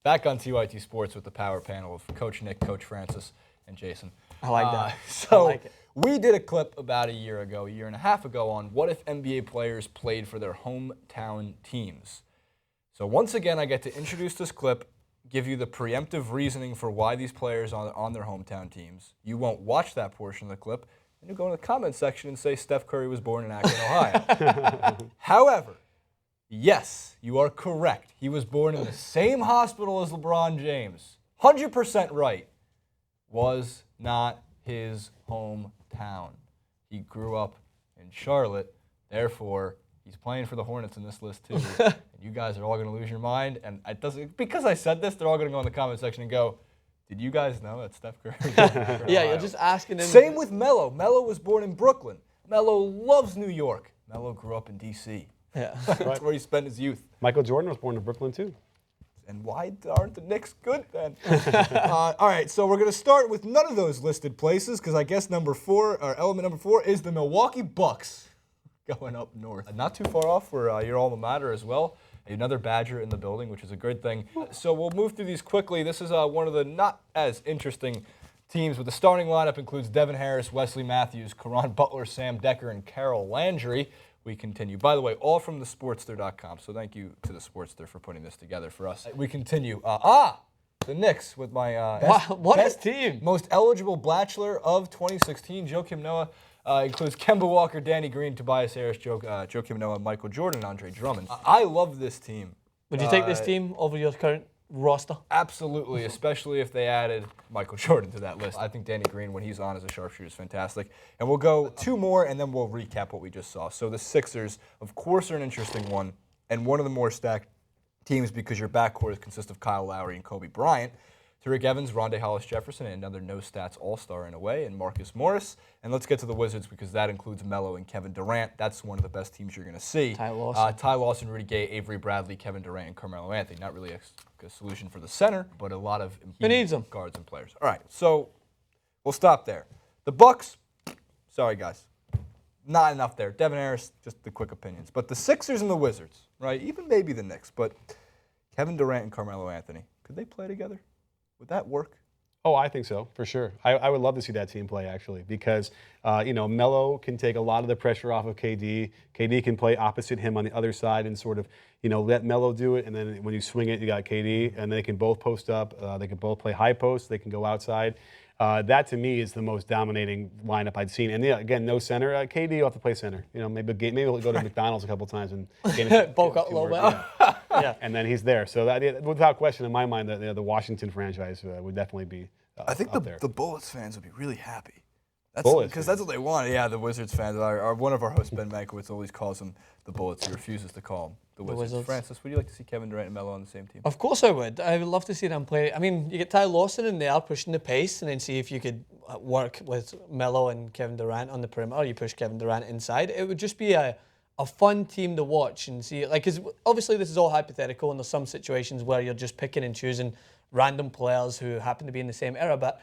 Back on TYT Sports with the power panel of Coach Nick, Coach Francis, and Jason. I like that. So I like it. we did a clip about a year and a half ago, on what if NBA players played for their hometown teams. So once again, I get to introduce this clip, give you the preemptive reasoning for why these players are on their hometown teams. You won't watch that portion of the clip, and you go in the comment section and say Steph Curry was born in Akron, Ohio. However, yes, you are correct. He was born in the same hospital as LeBron James. 100% right. Was not his hometown. He grew up in Charlotte. Therefore, he's playing for the Hornets in this list too. And you guys are all going to lose your mind. And it doesn't, because I said this, they're all going to go in the comment section and go, did you guys know that Steph Curry was born in Akron, Yeah, Ohio? you're just asking him. Same with Melo. Melo was born in Brooklyn. Melo loves New York. Melo grew up in D.C. Yeah. That's where he spent his youth. Michael Jordan was born in Brooklyn, too. And why aren't the Knicks good then? All right, so we're going to start with none of those listed places, because I guess element number four is the Milwaukee Bucks going up north. Not too far off for your alma mater as well. Another Badger in the building, which is a good thing. So we'll move through these quickly. This is one of the not as interesting teams, but the starting lineup includes Devin Harris, Wesley Matthews, Caron Butler, Sam Decker, and Carol Landry. We continue. By the way, all from the Sportster.com. So thank you to the Sportster for putting this together for us. We continue. The Knicks with my What team? most eligible bachelor of 2016, Joakim Noah. Includes Kemba Walker, Danny Green, Tobias Harris, Joakim Noah, Michael Jordan, and Andre Drummond. I love this team. Would you take this team over your current roster? Absolutely, especially if they added Michael Jordan to that list. I think Danny Green, when he's on as a sharpshooter, is fantastic. And we'll go two more, and then we'll recap what we just saw. So the Sixers, of course, are an interesting one, and one of the more stacked teams because your backcourt consists of Kyle Lowry and Kobe Bryant. Tariq Evans, Rondae Hollis-Jefferson, and another no-stats all-star in a way, and Marcus Morris. And let's get to the Wizards because that includes Melo and Kevin Durant. That's one of the best teams you're going to see. Ty Lawson, Rudy Gay, Avery Bradley, Kevin Durant, and Carmelo Anthony. Not really a solution for the center, but a lot of needs them? guards and players. All right, so we'll stop there. The Bucks, sorry guys, not enough there. Devin Harris, just the quick opinions. But the Sixers and the Wizards, right? Even maybe the Knicks, but Kevin Durant and Carmelo Anthony, could they play together? Would that work? Oh, I think so, for sure. I would love to see that team play, actually, because, Melo can take a lot of the pressure off of KD. KD can play opposite him on the other side and sort of, let Melo do it. And then when you swing it, you got KD, and they can both post up. They can both play high post. They can go outside. That, to me, is the most dominating lineup I'd seen. And, again, no center. KD will have to play center. Maybe we'll go to McDonald's a couple times and bulk up a little bit. Yeah. Yeah. And then he's there. So that, without question, in my mind, the Washington franchise would definitely be I think up there. the Bullets fans would be really happy. Bullets that's what they want. Yeah, the Wizards fans. One of our hosts, Ben Mankiewicz, always calls them the Bullets. He refuses to call them the Wizards. Francis, would you like to see Kevin Durant and Melo on the same team? Of course I would. I would love to see them play. I mean, you get Ty Lawson in there pushing the pace, and then see if you could work with Melo and Kevin Durant on the perimeter. You push Kevin Durant inside. It would just be a fun team to watch and see. Because obviously this is all hypothetical, and there's some situations where you're just picking and choosing random players who happen to be in the same era. But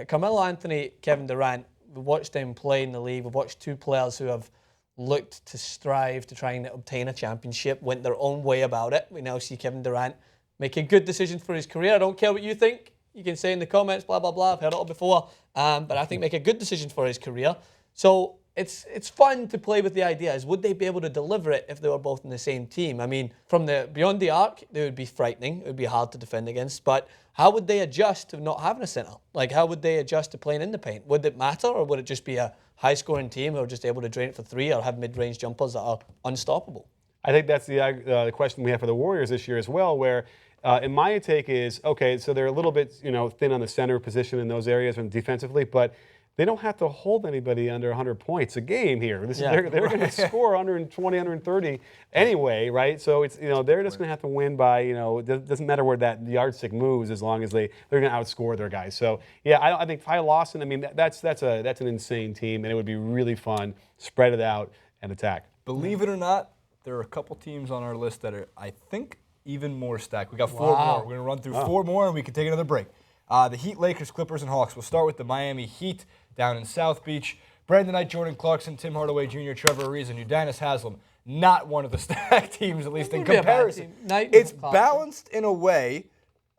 Carmelo Anthony, Kevin Durant, we've watched them play in the league. We've watched two players who have looked to strive to try and obtain a championship, went their own way about it. We now see Kevin Durant making good decisions for his career. I don't care what you think. You can say in the comments, blah, blah, blah. I've heard it all before. But I think make a good decision for his career. So it's fun to play with the ideas. Would they be able to deliver it if they were both in the same team? I mean, from the beyond the arc, they would be frightening. It would be hard to defend against. But how would they adjust to not having a center? Like, how would they adjust to playing in the paint? Would it matter, or would it just be a high-scoring team who are just able to drain it for three or have mid-range jumpers that are unstoppable? I think that's the question we have for the Warriors this year as well, where and my take is, okay, so they're a little bit thin on the center position in those areas and defensively, but they don't have to hold anybody under 100 points a game here. They're going to score 120, 130 anyway, right? So it's they're just going to have to win by it doesn't matter where that yardstick moves as long as they're going to outscore their guys. So yeah, I think Ty Lawson. I mean that's an insane team, and it would be really fun. Spread it out and attack. Believe it or not, there are a couple teams on our list that are, I think, even more stacked. We got four more. We're going to run through four more, and we can take another break. The Heat, Lakers, Clippers, and Hawks. We'll start with the Miami Heat down in South Beach. Brandon Knight, Jordan Clarkson, Tim Hardaway Jr., Trevor Ariza, and Udonis Haslem. Not one of the stacked teams, at least in comparison. It's balanced in a way.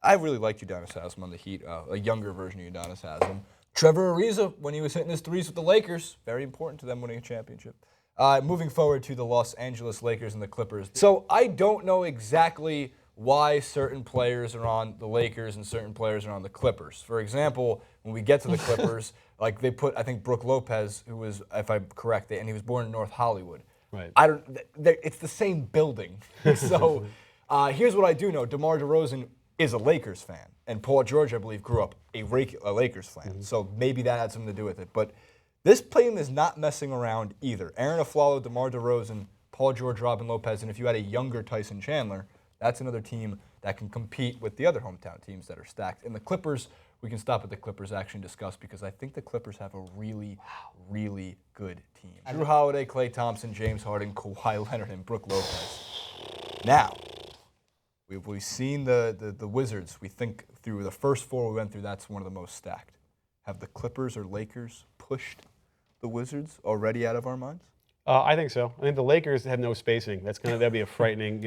I really liked Udonis Haslem on the Heat, a younger version of Udonis Haslem. Trevor Ariza, when he was hitting his threes with the Lakers, very important to them winning a championship. Moving forward to the Los Angeles Lakers and the Clippers. So I don't know exactly why certain players are on the Lakers and certain players are on the Clippers. For example, when we get to the Clippers, like they put, I think, Brook Lopez, who was, if I'm correct, and he was born in North Hollywood. Right. It's the same building. So here's what I do know. DeMar DeRozan is a Lakers fan. And Paul George, I believe, grew up a Lakers fan. So maybe that had something to do with it. But this team is not messing around either. Aaron Aflalo, DeMar DeRozan, Paul George, Robin Lopez, and if you had a younger Tyson Chandler, that's another team that can compete with the other hometown teams that are stacked. And the Clippers, we can stop at the Clippers actually and discuss because I think the Clippers have a really, really good team. Drew Holiday, Klay Thompson, James Harden, Kawhi Leonard, and Brook Lopez. Now, we've seen the Wizards. We think through the first four we went through, that's one of the most stacked. Have the Clippers or Lakers pushed the Wizards already out of our minds? I think so. I think the Lakers have no spacing. That'd be a frightening,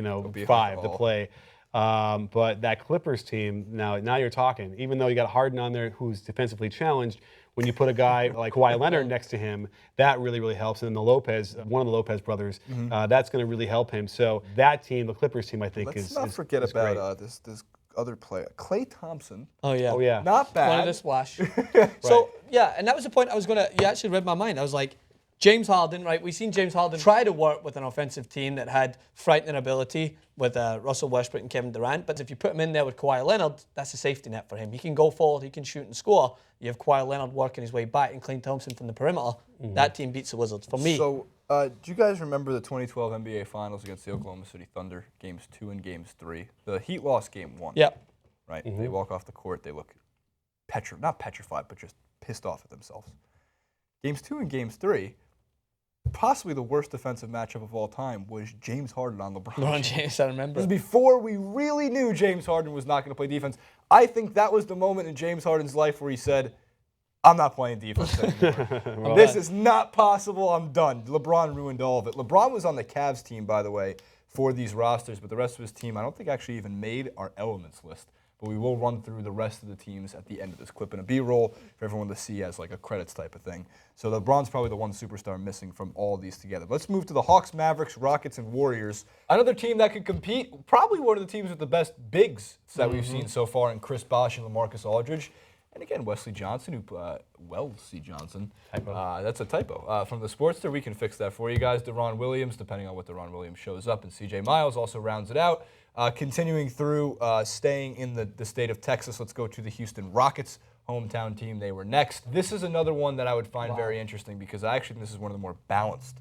five to play. But that Clippers team, now you're talking. Even though you got Harden on there, who's defensively challenged, when you put a guy like Kawhi Leonard next to him, that really, really helps. And then one of the Lopez brothers, that's going to really help him. So that team, the Clippers team, I think Let's not forget about this other player, Klay Thompson. Oh yeah. Not bad. Wanted to splash. So yeah, and that was the point I was gonna. You actually read my mind. I was like, James Harden, right? We've seen James Harden try to work with an offensive team that had frightening ability with Russell Westbrook and Kevin Durant. But if you put him in there with Kawhi Leonard, that's a safety net for him. He can go forward, he can shoot and score. You have Kawhi Leonard working his way back and Klay Thompson from the perimeter. That team beats the Wizards for me. So, do you guys remember the 2012 NBA Finals against the Oklahoma City Thunder, Games 2 and Games 3? The Heat lost Game 1. Yep. Right? They walk off the court, they look not petrified, but just pissed off at themselves. Games 2 and Games 3, possibly the worst defensive matchup of all time was James Harden on LeBron James, I remember. This was before we really knew James Harden was not going to play defense. I think that was the moment in James Harden's life where he said, I'm not playing defense anymore. This is not possible. I'm done. LeBron ruined all of it. LeBron was on the Cavs team, by the way, for these rosters, but the rest of his team I don't think actually even made our elements list. But we will run through the rest of the teams at the end of this clip in a B-roll for everyone to see as like a credits type of thing. So LeBron's probably the one superstar missing from all these together. Let's move to the Hawks, Mavericks, Rockets, and Warriors. Another team that could compete, probably one of the teams with the best bigs that we've seen so far in Chris Bosh and LaMarcus Aldridge. And again, Wesley Johnson, Wellesley Johnson. That's a typo. From the Sportster, we can fix that for you guys. Deron Williams, depending on what Deron Williams shows up, and C.J. Miles also rounds it out. Continuing through, staying in the state of Texas, let's go to the Houston Rockets, hometown team. They were next. This is another one that I would find very interesting because I actually think this is one of the more balanced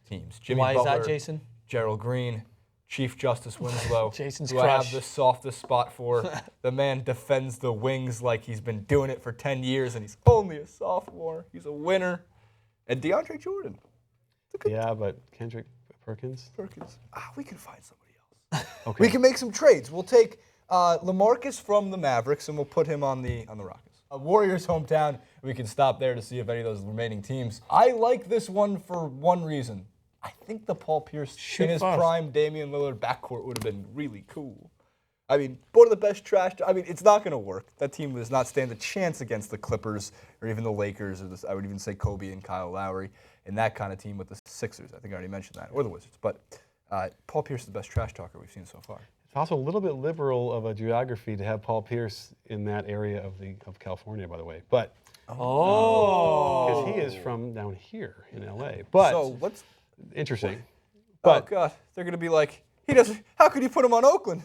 teams. Jimmy Why Butler, is that, Jason? Gerald Green, Chief Justice Winslow, Jason's who crush. I have the softest spot for. The man defends the wings like he's been doing it for 10 years, and he's only a sophomore. He's a winner. And DeAndre Jordan. Yeah, but Kendrick Perkins? We can find somebody else. Okay. We can make some trades. We'll take LaMarcus from the Mavericks, and we'll put him on the Rockets. Warriors hometown. We can stop there to see if any of those remaining teams. I like this one for one reason. I think the Paul Pierce in his prime Damian Lillard backcourt would have been really cool. I mean, one of the best trash. I mean, it's not going to work. That team does not stand a chance against the Clippers or even the Lakers, or I would even say Kobe and Kyle Lowry and that kind of team with the Sixers. I think I already mentioned that, or the Wizards. But Paul Pierce is the best trash talker we've seen so far. It's also a little bit liberal of a geography to have Paul Pierce in that area of California, by the way. But because he is from down here in LA. But so what's interesting? But, oh God, they're going to be like, he doesn't. How could you put him on Oakland?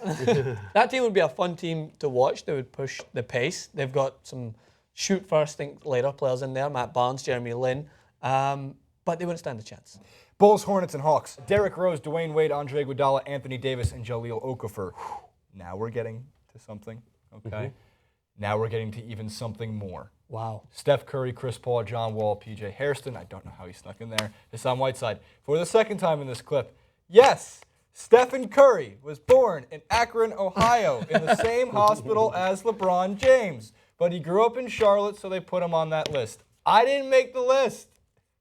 That team would be a fun team to watch. They would push the pace. They've got some shoot first, think later players in there. Matt Barnes, Jeremy Lin. But they wouldn't stand a chance. Bulls, Hornets, and Hawks. Derrick Rose, Dwayne Wade, Andre Iguodala, Anthony Davis, and Jahlil Okafor. Now we're getting to something, okay? Now we're getting to even something more. Wow. Steph Curry, Chris Paul, John Wall, P.J. Hairston. I don't know how he snuck in there. Hassan Whiteside. For the second time in this clip, yes, Stephen Curry was born in Akron, Ohio, in the same hospital as LeBron James. But he grew up in Charlotte, so they put him on that list. I didn't make the list.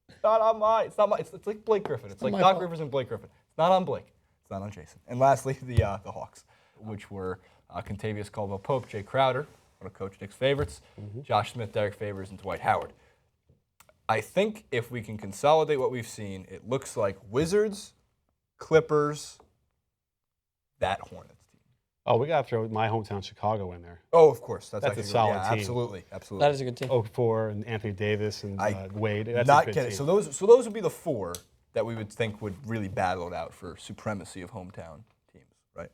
It's not on mine. It's not mine. It's like Blake Griffin. It's like Doc Rivers and Blake Griffin. It's not on Blake. It's not on Jason. And lastly, the Hawks, which were Contavious Caldwell-Pope, Jay Crowder, one of Coach Nick's favorites, Josh Smith, Derek Favors, and Dwight Howard. I think if we can consolidate what we've seen, it looks like Wizards, Clippers, that Hornets team. Oh, we got to throw my hometown Chicago in there. Oh, of course. That's a actually solid yeah, team. Absolutely, absolutely. That is a good team. Okafor and Anthony Davis and Wade. That's Not a good kidding. team. So those would be the 4 that we would think would really battle it out for supremacy of hometown teams, right?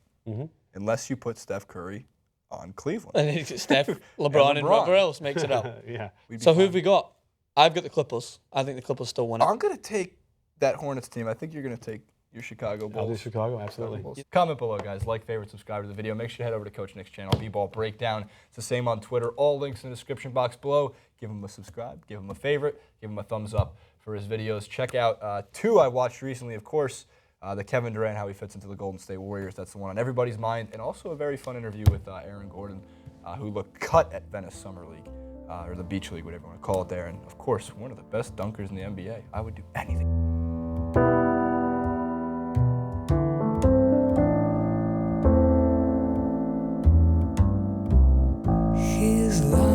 Unless you put Steph Curry on Cleveland. And then Steph, LeBron, and whoever else makes it up. Yeah. So who have we got? I've got the Clippers. I think the Clippers still win it. I'm going to take that Hornets team. I think you're going to take your Chicago Bulls. I'll do Chicago, absolutely. Comment below, guys. Like, favorite, subscribe to the video. Make sure you head over to Coach Nick's channel, BBallBreakdown. It's the same on Twitter. All links in the description box below. Give him a subscribe, give him a favorite, give him a thumbs up for his videos. Check out 2 I watched recently, of course, the Kevin Durant, how he fits into the Golden State Warriors. That's the one on everybody's mind. And also a very fun interview with Aaron Gordon, who looked cut at Venice Summer League, or the Beach League, whatever you want to call it there. And, of course, one of the best dunkers in the NBA. I would do anything. His love.